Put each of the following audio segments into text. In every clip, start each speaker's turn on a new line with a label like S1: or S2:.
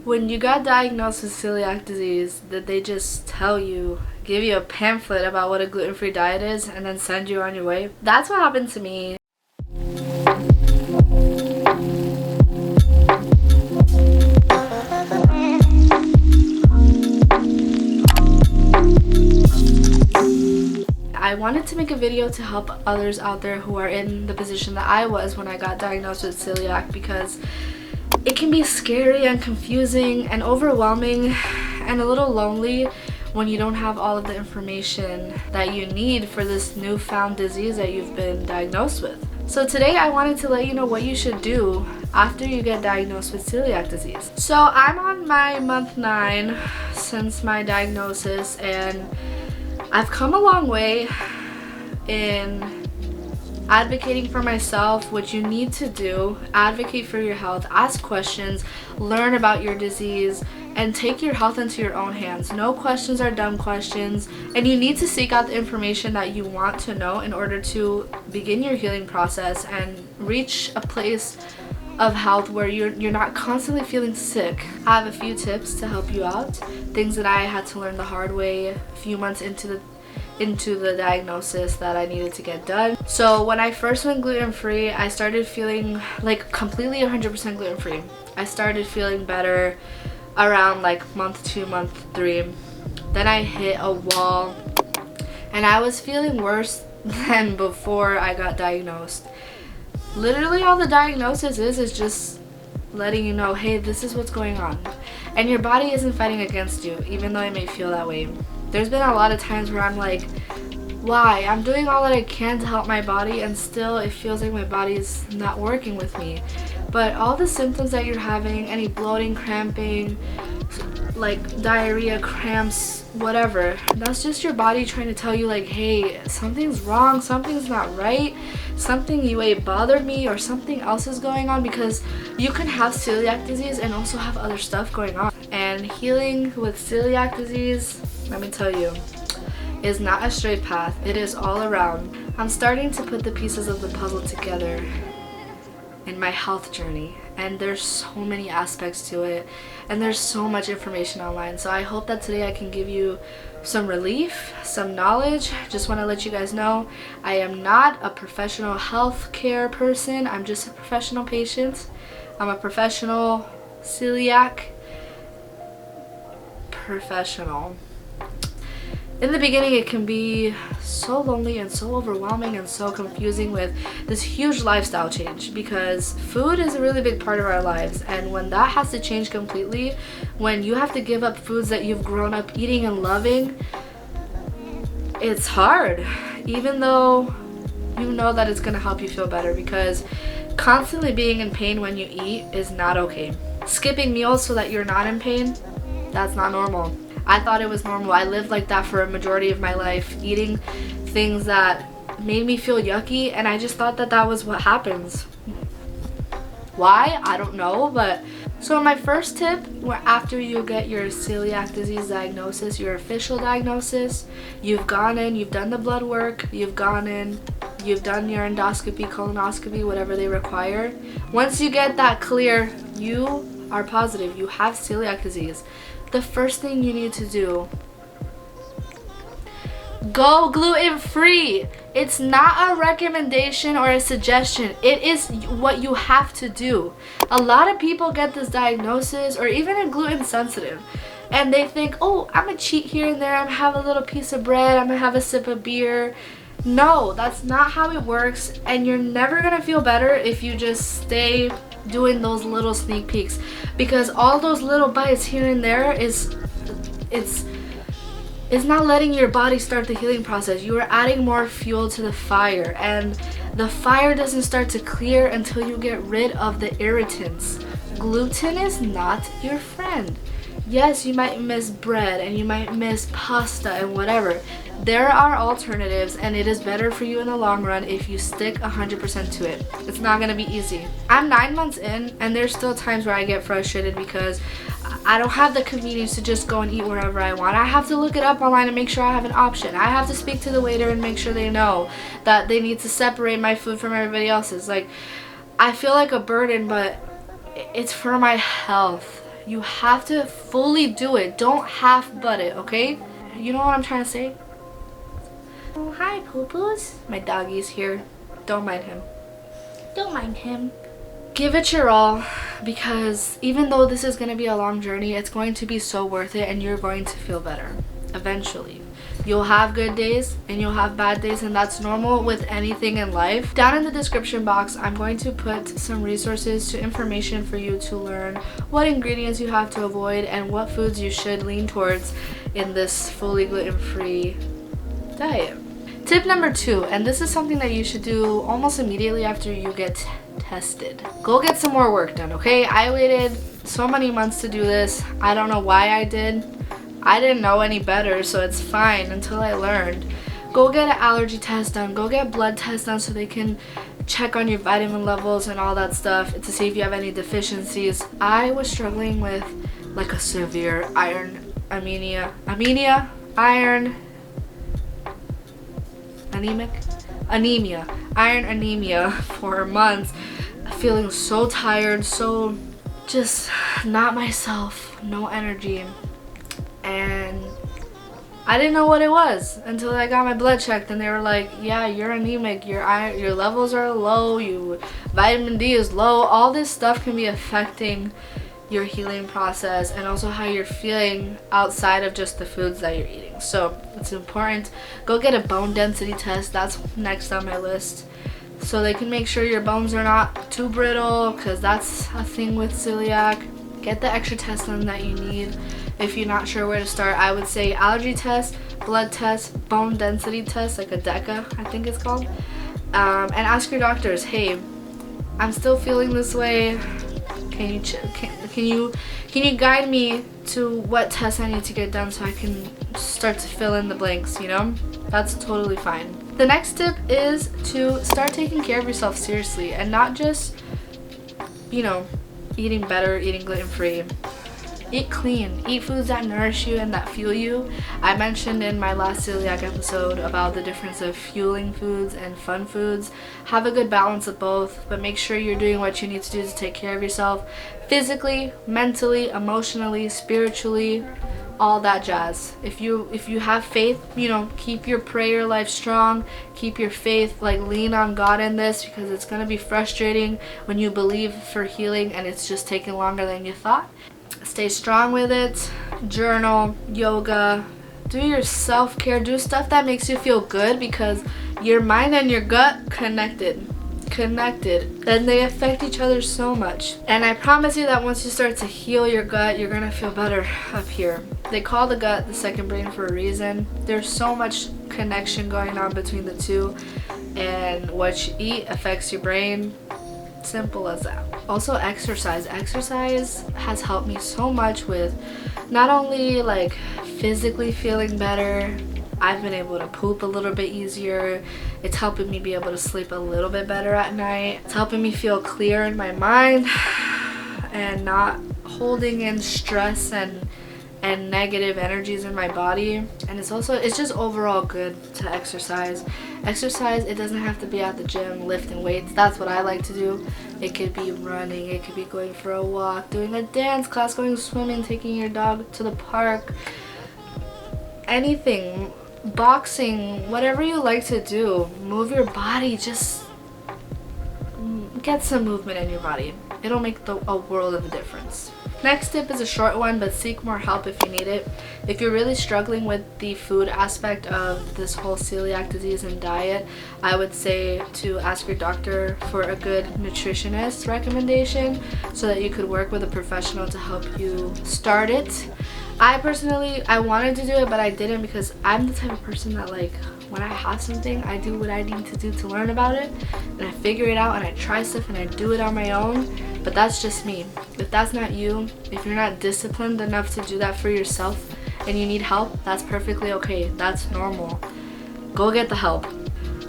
S1: When you got diagnosed with celiac disease, did they just tell you, give you a pamphlet about what a gluten-free diet is, and then send you on your way? That's what happened to me. I wanted to make a video to help others out there who are in the position that I was when I got diagnosed with celiac, because it can be scary and confusing and overwhelming and a little lonely when you don't have all of the information that you need for this newfound disease that you've been diagnosed with. So today I wanted to let you know what you should do after you get diagnosed with celiac disease. So I'm on my month 9 since my diagnosis, and I've come a long way in advocating for myself, what you need to do, advocate for your health, ask questions, learn about your disease, and take your health into your own hands. No questions are dumb questions, and you need to seek out the information that you want to know in order to begin your healing process and reach a place of health where you're not constantly feeling sick. I have a few tips to help you out, things that I had to learn the hard way a few months into the diagnosis that I needed to get done. So when I first went gluten-free, I started feeling like completely 100% gluten-free. I started feeling better around like month 2, month 3. Then I hit a wall and I was feeling worse than before I got diagnosed. Literally all the diagnosis is just letting you know, hey, this is what's going on. And your body isn't fighting against you, even though it may feel that way. There's been a lot of times where I'm like, why? I'm doing all that I can to help my body, and still it feels like my body is not working with me. But all the symptoms that you're having, any bloating, cramping, like diarrhea, cramps, whatever, that's just your body trying to tell you like, hey, something's wrong, something's not right, something you ate bothered me, or something else is going on, because you can have celiac disease and also have other stuff going on. And healing with celiac disease, let me tell you, is not a straight path. It is all around. I'm starting to put the pieces of the puzzle together in my health journey, and there's so many aspects to it, and there's so much information online. So I hope that today I can give you some relief, some knowledge. Just want to let you guys know I am not a professional healthcare person. I'm just a professional patient. I'm a professional celiac professional. In the beginning, it can be so lonely and so overwhelming and so confusing with this huge lifestyle change, because food is a really big part of our lives, and when that has to change completely, when you have to give up foods that you've grown up eating and loving, it's hard, even though you know that it's going to help you feel better, because constantly being in pain when you eat is not okay. Skipping meals so that you're not in pain, that's not normal. I thought it was normal. I lived like that for a majority of my life, eating things that made me feel yucky, and I just thought that that was what happens. Why? I don't know. But so my first tip, after you get your celiac disease diagnosis, your official diagnosis, you've gone in, you've done the blood work, you've gone in, you've done your endoscopy, colonoscopy, whatever they require. Once you get that clear, you are positive, you have celiac disease. The first thing you need to do, go gluten-free. It's not a recommendation or a suggestion. It is what you have to do. A lot of people get this diagnosis, or even a gluten sensitive, and they think, oh, I'm gonna cheat here and there, I'm gonna have a little piece of bread, I'm gonna have a sip of beer. No, that's not how it works, and you're never gonna feel better if you just stay doing those little sneak peeks, because all those little bites here and there is not letting your body start the healing process. You are adding more fuel to the fire, and the fire doesn't start to clear until you get rid of the irritants. Gluten is not your friend. Yes, you might miss bread and you might miss pasta and whatever. There are alternatives, and it is better for you in the long run if you stick 100% to it. It's not going to be easy. I'm 9 months in, and there's still times where I get frustrated because I don't have the convenience to just go and eat wherever I want. I have to look it up online and make sure I have an option. I have to speak to the waiter and make sure they know that they need to separate my food from everybody else's. Like, I feel like a burden, but it's for my health. You have to fully do it. Don't half butt it, okay? You know what I'm trying to say? Oh, hi, poo-poos. My doggy's here. Don't mind him. Don't mind him. Give it your all, because even though this is going to be a long journey, it's going to be so worth it, and you're going to feel better eventually. You'll have good days and you'll have bad days, and that's normal with anything in life. Down in the description box, I'm going to put some resources to information for you to learn what ingredients you have to avoid and what foods you should lean towards in this fully gluten-free diet. Tip number 2, and this is something that you should do almost immediately after you get tested. Go get some more work done, okay? I waited so many months to do this. I don't know why I did. I didn't know any better, so it's fine until I learned. Go get an allergy test done. Go get blood tests done so they can check on your vitamin levels and all that stuff to see if you have any deficiencies. I was struggling with like a severe iron anemia, iron anemia for months, feeling so tired, so just not myself, no energy. And I didn't know what it was until I got my blood checked, and they were like, yeah, you're anemic, your levels are low, vitamin D is low. All this stuff can be affecting your healing process and also how you're feeling outside of just the foods that you're eating. So it's important. Go get a bone density test. That's next on my list, so they can make sure your bones are not too brittle, because that's a thing with celiac. Get the extra tests done that you need. If you're not sure where to start, I would say allergy test, blood test, bone density test, like a DECA, I think it's called. And ask your doctors, hey, I'm still feeling this way. Can you guide me to what tests I need to get done so I can start to fill in the blanks, you know? That's totally fine. The next tip is to start taking care of yourself seriously, and not just, you know, eating better, eating gluten-free. Eat clean. Eat foods that nourish you and that fuel you. I mentioned in my last celiac episode about the difference of fueling foods and fun foods. Have a good balance of both, but make sure you're doing what you need to do to take care of yourself physically, mentally, emotionally, spiritually, all that jazz. If you have faith, you know, keep your prayer life strong. Keep your faith, like, lean on God in this, because it's going to be frustrating when you believe for healing and it's just taking longer than you thought. Stay strong with it. Journal, yoga, do your self-care, do stuff that makes you feel good, because your mind and your gut connected, and they affect each other so much. And I promise you that once you start to heal your gut, you're gonna feel better up here. They call the gut the second brain for a reason. There's so much connection going on between the two, and what you eat affects your brain. Simple as that. Also, exercise has helped me so much with not only like physically feeling better. I've been able to poop a little bit easier. It's helping me be able to sleep a little bit better at night. It's helping me feel clear in my mind and not holding in stress and negative energies in my body. And it's just overall good to exercise. It doesn't have to be at the gym lifting weights. That's what I like to do. It could be running, it could be going for a walk, doing a dance class, going swimming, taking your dog to the park, anything, boxing, whatever you like to do. Move your body, just get some movement in your body. It'll make a world of a difference. Next tip is a short one, but seek more help if you need it. If you're really struggling with the food aspect of this whole celiac disease and diet, I would say to ask your doctor for a good nutritionist recommendation so that you could work with a professional to help you start it. I wanted to do it, but I didn't, because I'm the type of person that, like, when I have something, I do what I need to do to learn about it, and I figure it out, and I try stuff, and I do it on my own. But that's just me. If that's not you, if you're not disciplined enough to do that for yourself and you need help, that's perfectly okay. That's normal. Go get the help.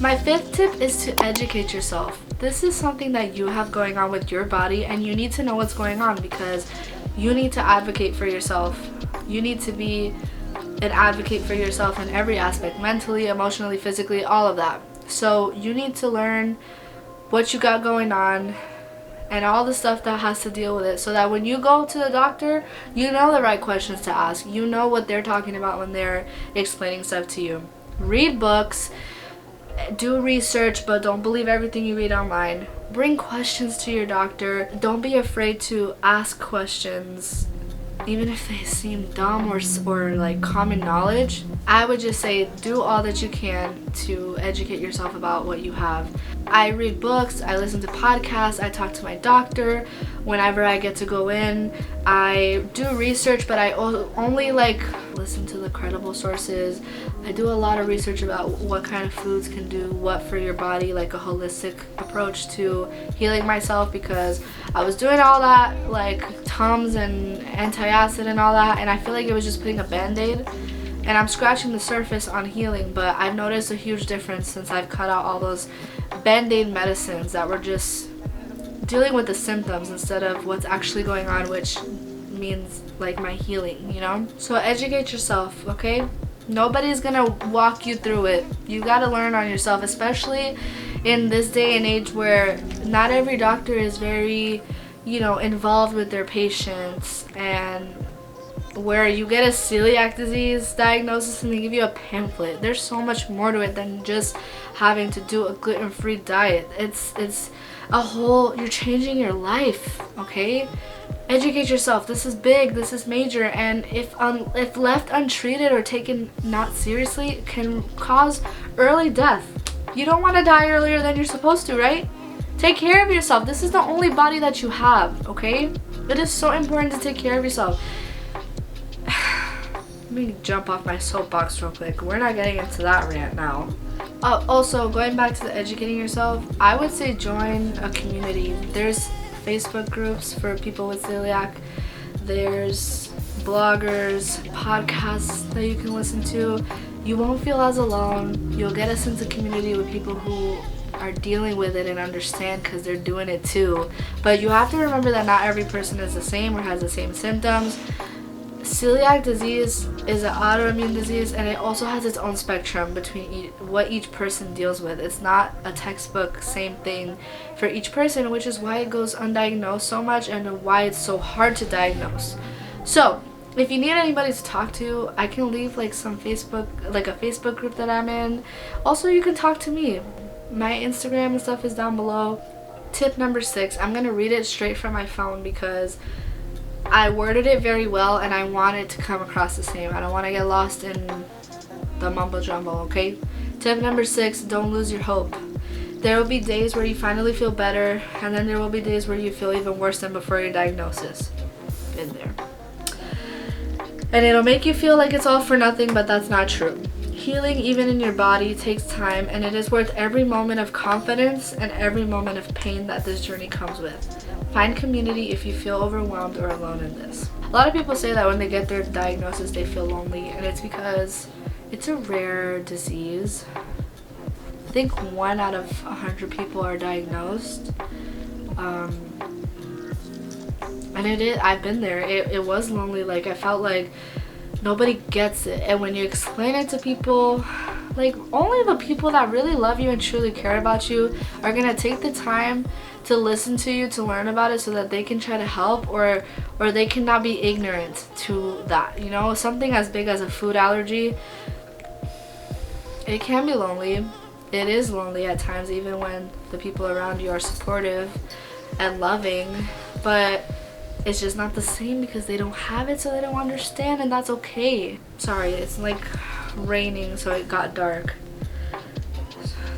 S1: My 5th tip is to educate yourself. This is something that you have going on with your body, and you need to know what's going on, because you need to advocate for yourself. You need to be an advocate for yourself in every aspect, mentally, emotionally, physically, all of that. So you need to learn what you got going on and all the stuff that has to deal with it, so that when you go to the doctor, you know the right questions to ask. You know what they're talking about when they're explaining stuff to you. Read books, do research, but don't believe everything you read online. Bring questions to your doctor. Don't be afraid to ask questions, even if they seem dumb or like common knowledge. I would just say do all that you can to educate yourself about what you have. I read books, I listen to podcasts, I talk to my doctor whenever I get to go in. I do research, but I only like listen to the credible sources. I do a lot of research about what kind of foods can do what for your body, like a holistic approach to healing myself, because I was doing all that, like Tums and antacid and all that, and I feel like it was just putting a band-aid, and I'm scratching the surface on healing. But I've noticed a huge difference since I've cut out all those band-aid medicines that were just dealing with the symptoms instead of what's actually going on, which means like my healing, you know? So educate yourself, okay? Nobody's gonna walk you through it. You gotta learn on yourself, especially in this day and age where not every doctor is very, you know, involved with their patients, and where you get a celiac disease diagnosis and they give you a pamphlet. There's so much more to it than just having to do a gluten-free diet. It's a whole, you're changing your life, okay? Educate yourself. This is big, this is major, and if left untreated or taken not seriously, it can cause early death. You don't want to die earlier than you're supposed to, right? Take care of yourself. This is the only body that you have, okay? It is so important to take care of yourself. Let me jump off my soapbox real quick. We're not getting into that rant now. Also, going back to the educating yourself, I would say join a community. There's Facebook groups for people with celiac. There's bloggers, podcasts that you can listen to. You won't feel as alone. You'll get a sense of community with people who are dealing with it and understand, because they're doing it too. But you have to remember that not every person is the same or has the same symptoms. Celiac disease is an autoimmune disease, and it also has its own spectrum between what each person deals with. It's not a textbook same thing for each person, which is why it goes undiagnosed so much and why it's so hard to diagnose. So if you need anybody to talk to, I can leave like a Facebook group that I'm in. Also, you can talk to me. My Instagram and stuff is down below. Tip number 6, I'm gonna read it straight from my phone because I worded it very well and I want it to come across the same. I don't want to get lost in the mumbo jumbo, okay? Tip number 6, don't lose your hope. There will be days where you finally feel better, and then there will be days where you feel even worse than before your diagnosis. Been there. And it'll make you feel like it's all for nothing, but that's not true. Healing, even in your body, takes time, and it is worth every moment of confidence and every moment of pain that this journey comes with. Find community if you feel overwhelmed or alone in this. A lot of people say that when they get their diagnosis they feel lonely, and it's because it's a rare disease. I think 1 out of 100 people are diagnosed. And I've been there. It was lonely. Like, I felt like nobody gets it, and when you explain it to people, like, only the people that really love you and truly care about you are gonna take the time to listen to you, to learn about it, so that they can try to help, or they cannot be ignorant to that. You know, something as big as a food allergy, it can be lonely. It is lonely at times, even when the people around you are supportive and loving, but it's just not the same because they don't have it, so they don't understand, and that's okay. Sorry, it's like raining, so it got dark.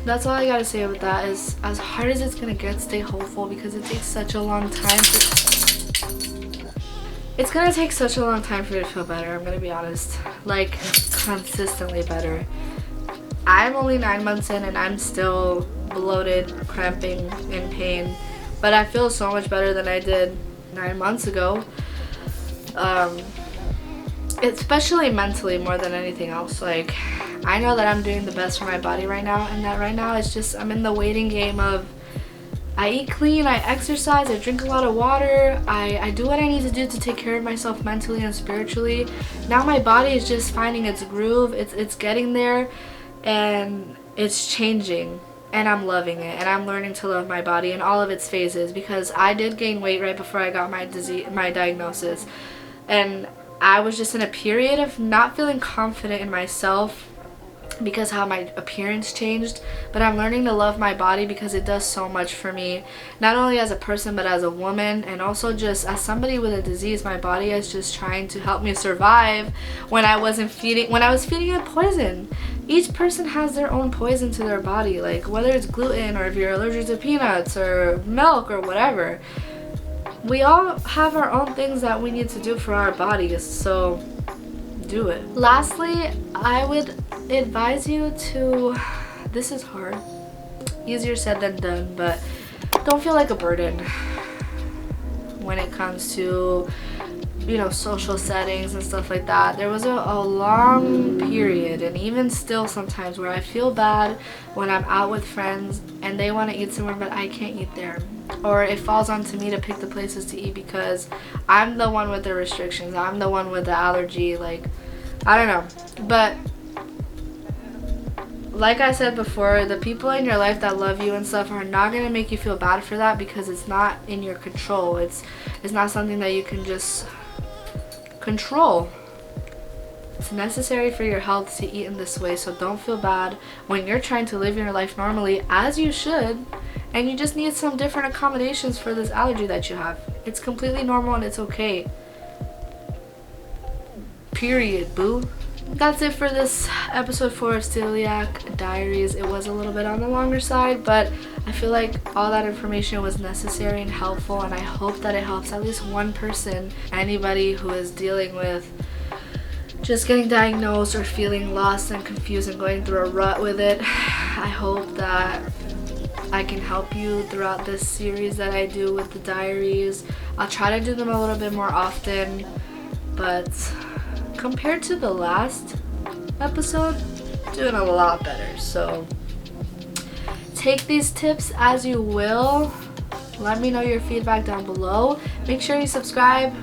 S1: That's all I gotta say about that. Is as hard as it's gonna get, stay hopeful, because it takes such a long time it's gonna take such a long time for you to feel better. I'm gonna be honest, like consistently better. I'm only 9 months in and I'm still bloated, cramping, in pain, but I feel so much better than I did 9 months ago. Especially mentally more than anything else. Like, I know that I'm doing the best for my body right now, and that right now it's just I'm in the waiting game of I eat clean, I exercise, I drink a lot of water, I do what I need to do to take care of myself mentally and spiritually. Now my body is just finding its groove, it's getting there, and it's changing. and I'm loving it, and I'm learning to love my body in all of its phases, because I did gain weight right before I got my diagnosis, and I was just in a period of not feeling confident in myself because how my appearance changed. But I'm learning to love my body because it does so much for me, not only as a person but as a woman, and also just as somebody with a disease. My body is just trying to help me survive when I was feeding it poison. Each person has their own poison to their body, like whether it's gluten or if you're allergic to peanuts or milk or whatever. We all have our own things that we need to do for our bodies, so do it. Lastly, I would advise you to, this is hard, easier said than done, but don't feel like a burden when it comes to, you know, social settings and stuff like that. There was a long period, and even still sometimes, where I feel bad when I'm out with friends and they want to eat somewhere but I can't eat there, or it falls onto me to pick the places to eat because I'm the one with the restrictions, I'm the one with the allergy. Like, I don't know, but like I said before, the people in your life that love you and stuff are not going to make you feel bad for that, because it's not in your control. It's not something that you can just control. It's necessary for your health to eat in this way, so don't feel bad when you're trying to live your life normally, as you should, and you just need some different accommodations for this allergy that you have. It's completely normal and it's okay. Period, boo. That's it for this episode 4 of Celiac Diaries. It was a little bit on the longer side, but I feel like all that information was necessary and helpful, and I hope that it helps at least one person, anybody who is dealing with just getting diagnosed or feeling lost and confused and going through a rut with it. I hope that I can help you throughout this series that I do with the diaries. I'll try to do them a little bit more often, but compared to the last episode, doing a lot better. So take these tips as you will. Let me know your feedback down below. Make sure you subscribe,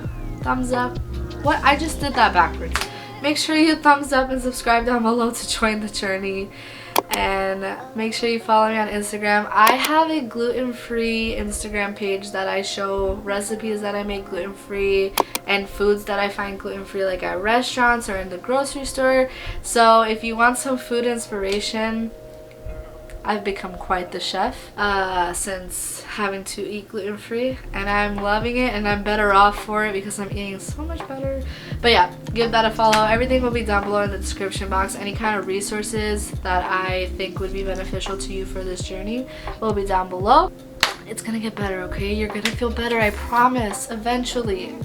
S1: thumbs up. What? I just did that backwards. Make sure you thumbs up and subscribe down below to join the journey. And make sure you follow me on Instagram. I have a gluten-free Instagram page that I show recipes that I make gluten-free and foods that I find gluten-free, like at restaurants or in the grocery store. So if you want some food inspiration, I've become quite the chef since having to eat gluten-free, and I'm loving it, and I'm better off for it because I'm eating so much better. But yeah, give that a follow. Everything will be down below in the description box. Any kind of resources that I think would be beneficial to you for this journey will be down below. It's gonna get better, okay? You're gonna feel better, I promise, eventually.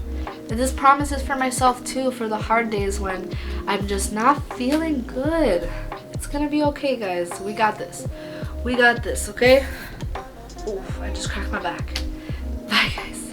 S1: And this promise is for myself too, for the hard days when I'm just not feeling good. It's gonna be okay, guys. We got this. We got this, okay? Oof, I just cracked my back. Bye, guys.